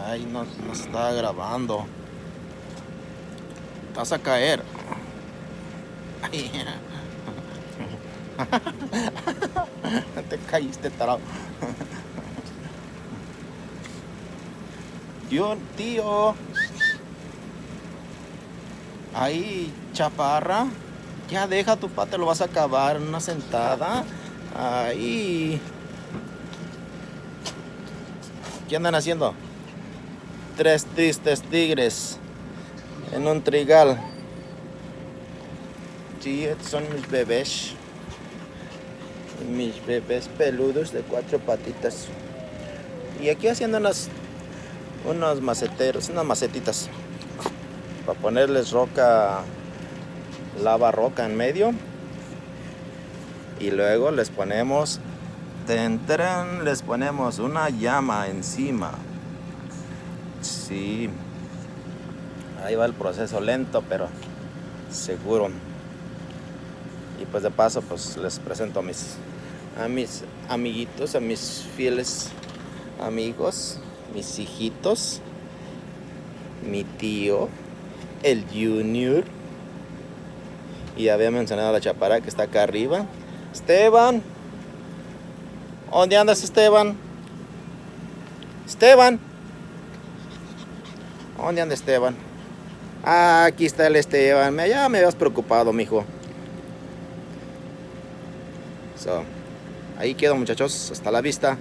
Ay, no estaba grabando. Te vas a caer. Ay. Te caíste, tarado. Tío. Ahí, chaparra. Ya deja tu pata, lo vas a acabar en una sentada. Ahí. ¿Qué andan haciendo? Tres tristes tigres en un trigal. Sí, estos son mis bebés. Mis bebés peludos de 4 patitas. Y aquí haciendo unos maceteros, unas macetitas. Para ponerles roca, lava roca en medio. Y luego les ponemos, les ponemos una llama encima. Sí. Ahí va el proceso lento, pero seguro. Y pues de paso, pues les presento a mis amiguitos, a mis fieles amigos, mis hijitos, mi tío, el Junior. Y había mencionado a la chaparra que está acá arriba. Esteban. ¿Dónde andas, Esteban? Esteban. ¿Dónde anda Esteban? Ah, aquí está el Esteban. Ya me habías preocupado, mijo. Ahí quedo, muchachos. Hasta la vista.